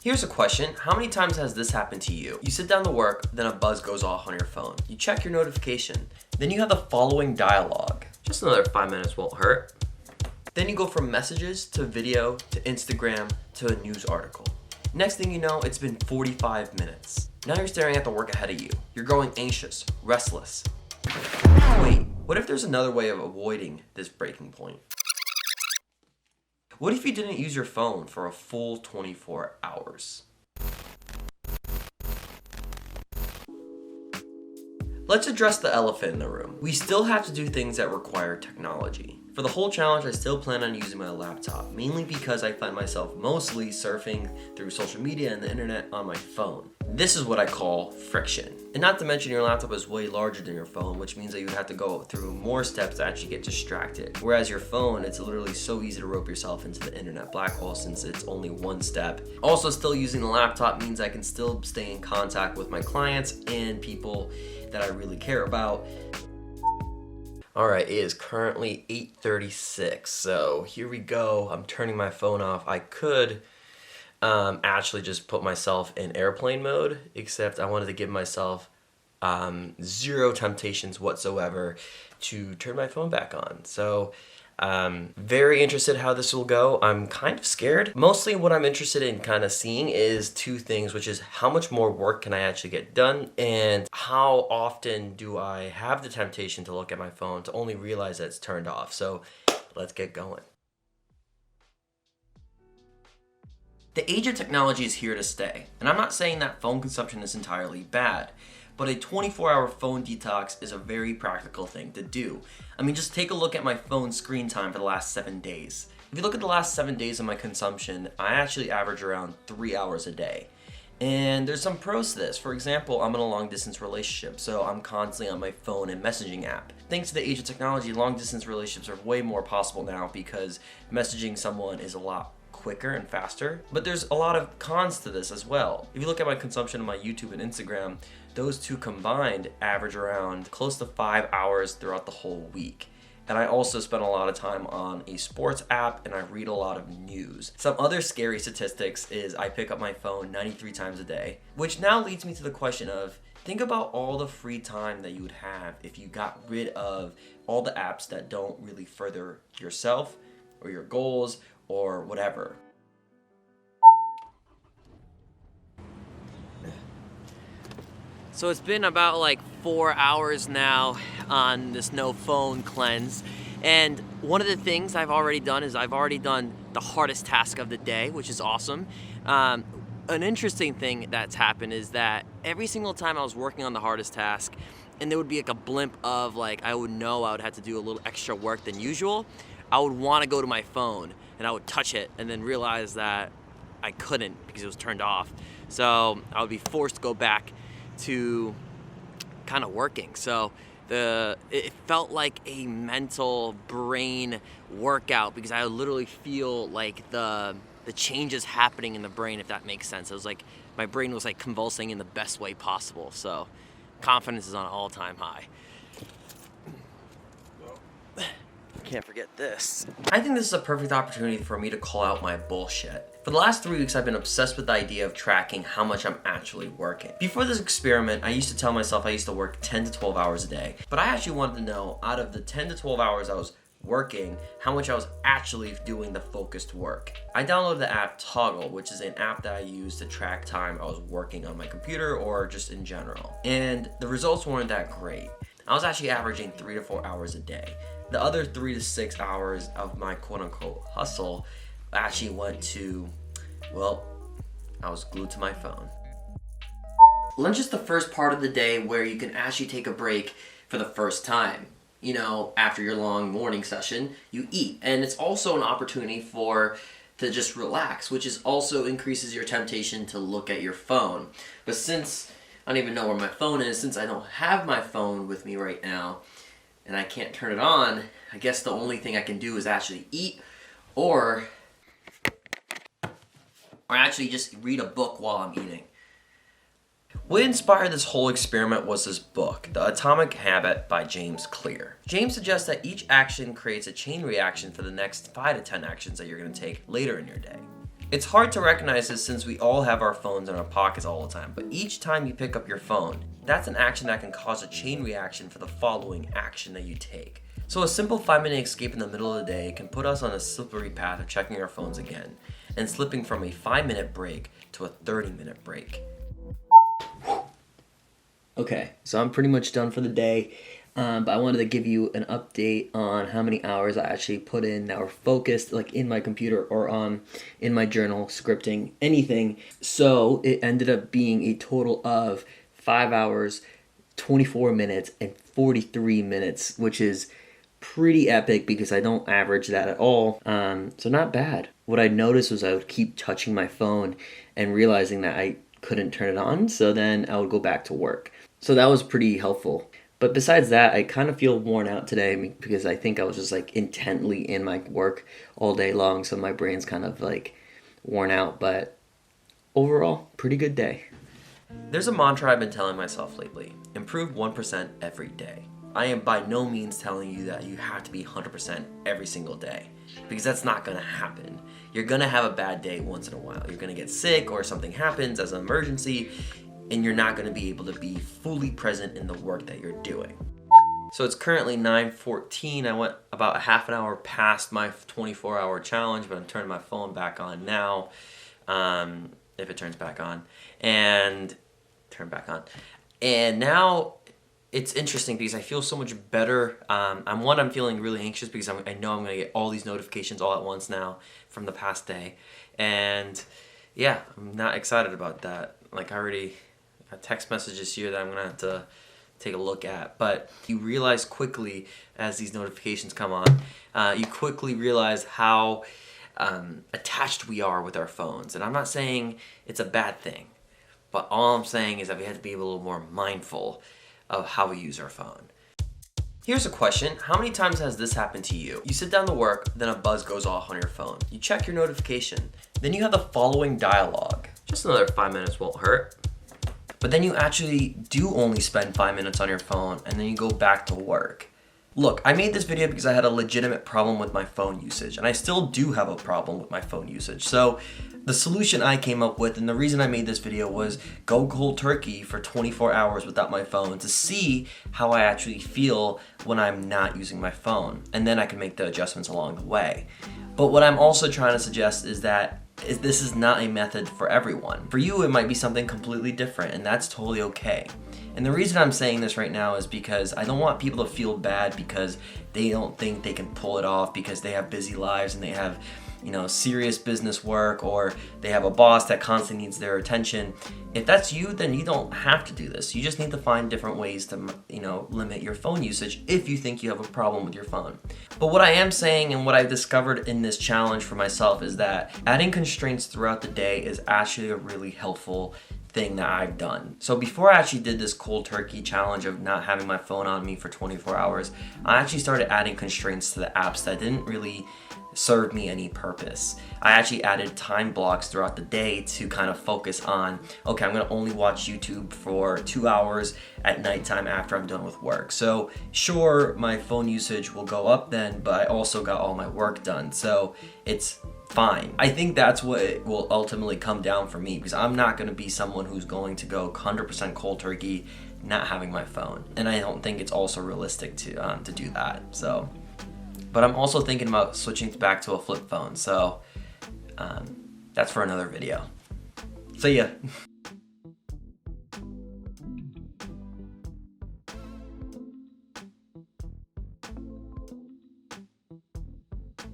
Here's a question. How many times has this happened to you? You sit down to work, then a buzz goes off on your phone. You check your notification. Then you have the following dialogue. Just another 5 minutes won't hurt. Then you go from messages to video to Instagram to a news article. Next thing you know, it's been 45 minutes. Now you're staring at the work ahead of you. You're growing anxious, restless. Wait, what if there's another way of avoiding this breaking point? What if you didn't use your phone for a full 24 hours? Let's address the elephant in the room. We still have to do things that require technology. For the whole challenge, I still plan on using my laptop, mainly because I find myself mostly surfing through social media and the internet on my phone. This is what I call friction. And not to mention your laptop is way larger than your phone, which means that you would have to go through more steps to actually get distracted. Whereas your phone, it's literally so easy to rope yourself into the internet black hole since it's only one step. Also, still using the laptop means I can still stay in contact with my clients and people that I really care about. Alright, it is currently 8:36, so here we go. I'm turning my phone off. I could actually just put myself in airplane mode, except I wanted to give myself zero temptations whatsoever to turn my phone back on. So very interested how this will go. I'm kind of scared. Mostly what I'm interested in kind of seeing is two things, which is how much more work can I actually get done, and how often do I have the temptation to look at my phone to only realize that it's turned off. So let's get going. The age of technology is here to stay, and I'm not saying that phone consumption is entirely bad, but a 24-hour phone detox is a very practical thing to do. I mean, just take a look at my phone screen time for the last 7 days. If you look at the last 7 days of my consumption, I actually average around 3 hours a day. And there's some pros to this. For example, I'm in a long-distance relationship, so I'm constantly on my phone and messaging app. Thanks to the age of technology, long-distance relationships are way more possible now because messaging someone is a lot quicker and faster. But there's a lot of cons to this as well. If you look at my consumption on my YouTube and Instagram, those two combined average around close to 5 hours throughout the whole week. And I also spend a lot of time on a sports app and I read a lot of news. Some other scary statistics is I pick up my phone 93 times a day, which now leads me to the question of, think about all the free time that you would have if you got rid of all the apps that don't really further yourself or your goals or whatever. So it's been about like 4 hours now on this no phone cleanse. And one of the things I've already done is I've already done the hardest task of the day, which is awesome. An interesting thing that's happened is that every single time I was working on the hardest task, and there would be like a blimp of like, I would know I would have to do a little extra work than usual, I would want to go to my phone and I would touch it and then realize that I couldn't because it was turned off. So I would be forced to go back to kind of working. So it felt like a mental brain workout because I would literally feel like the changes happening in the brain, if that makes sense. It was like my brain was like convulsing in the best way possible. So confidence is on an all-time high. Can't forget this. I think this is a perfect opportunity for me to call out my bullshit. For the last 3 weeks, I've been obsessed with the idea of tracking how much I'm actually working. Before this experiment, I used to tell myself I used to work 10 to 12 hours a day, but I actually wanted to know, out of the 10 to 12 hours I was working, how much I was actually doing the focused work. I downloaded the app Toggle, which is an app that I use to track time I was working on my computer or just in general. And the results weren't that great. I was actually averaging 3 to 4 hours a day. The other 3 to 6 hours of my quote-unquote hustle actually went to, well, I was glued to my phone. Lunch is the first part of the day where you can actually take a break for the first time. You know, after your long morning session, you eat. And it's also an opportunity to just relax, which is also increases your temptation to look at your phone. But since I don't even know where my phone is, since I don't have my phone with me right now, and I can't turn it on, I guess the only thing I can do is actually eat or actually just read a book while I'm eating. What inspired this whole experiment was this book, The Atomic Habit by James Clear. James suggests that each action creates a chain reaction for the next 5 to 10 actions that you're going to take later in your day. It's hard to recognize this since we all have our phones in our pockets all the time, but each time you pick up your phone, that's an action that can cause a chain reaction for the following action that you take. So a simple 5-minute escape in the middle of the day can put us on a slippery path of checking our phones again and slipping from a 5-minute break to a 30-minute break. Okay, so I'm pretty much done for the day. But I wanted to give you an update on how many hours I actually put in that were focused, like in my computer or in my journal, scripting, anything. So it ended up being a total of 5 hours, 24 minutes, and 43 minutes, which is pretty epic because I don't average that at all. So not bad. What I noticed was I would keep touching my phone and realizing that I couldn't turn it on, so then I would go back to work. So that was pretty helpful. But besides that, I kind of feel worn out today because I think I was just like intently in my work all day long, so my brain's kind of like worn out, but overall, pretty good day. There's a mantra I've been telling myself lately: improve 1% every day. I am by no means telling you that you have to be 100% every single day, because that's not gonna happen. You're gonna have a bad day once in a while. You're gonna get sick or something happens as an emergency, and you're not gonna be able to be fully present in the work that you're doing. So it's currently 9:14. I went about a half an hour past my 24-hour challenge, but I'm turning my phone back on now, if it turns back on, and turn back on. And now it's interesting because I feel so much better. I'm feeling really anxious because I know I'm gonna get all these notifications all at once now from the past day. And yeah, I'm not excited about that. Like, I already got text messages here that I'm gonna have to take a look at. But you realize quickly as these notifications come on, you quickly realize how attached we are with our phones. And I'm not saying it's a bad thing, but all I'm saying is that we have to be a little more mindful of how we use our phone. Here's a question: how many times has this happened to you? You sit down to work, then a buzz goes off on your phone. You check your notification, then you have the following dialogue: just another 5 minutes won't hurt. But then you actually do only spend 5 minutes on your phone, and then you go back to work. Look, I made this video because I had a legitimate problem with my phone usage, and I still do have a problem with my phone usage. So the solution I came up with, and the reason I made this video, was go cold turkey for 24 hours without my phone to see how I actually feel when I'm not using my phone. And then I can make the adjustments along the way. But what I'm also trying to suggest is that this is not a method for everyone. For you, it might be something completely different, and that's totally okay. And the reason I'm saying this right now is because I don't want people to feel bad because they don't think they can pull it off because they have busy lives and they have, serious business work, or they have a boss that constantly needs their attention. If that's you, then you don't have to do this. You just need to find different ways to, limit your phone usage if you think you have a problem with your phone. But what I am saying, and what I've discovered in this challenge for myself, is that adding constraints throughout the day is actually a really helpful thing that I've done. So before I actually did this cold turkey challenge of not having my phone on me for 24 hours, I actually started adding constraints to the apps that didn't really serve me any purpose. I actually added time blocks throughout the day to kind of focus on, okay, I'm gonna only watch YouTube for 2 hours at nighttime after I'm done with work. So sure, my phone usage will go up then, but I also got all my work done. So it's fine. I think that's what it will ultimately come down for me, because I'm not gonna be someone who's going to go 100% cold turkey not having my phone. And I don't think it's also realistic to do that. So, but I'm also thinking about switching back to a flip phone. So that's for another video. See ya.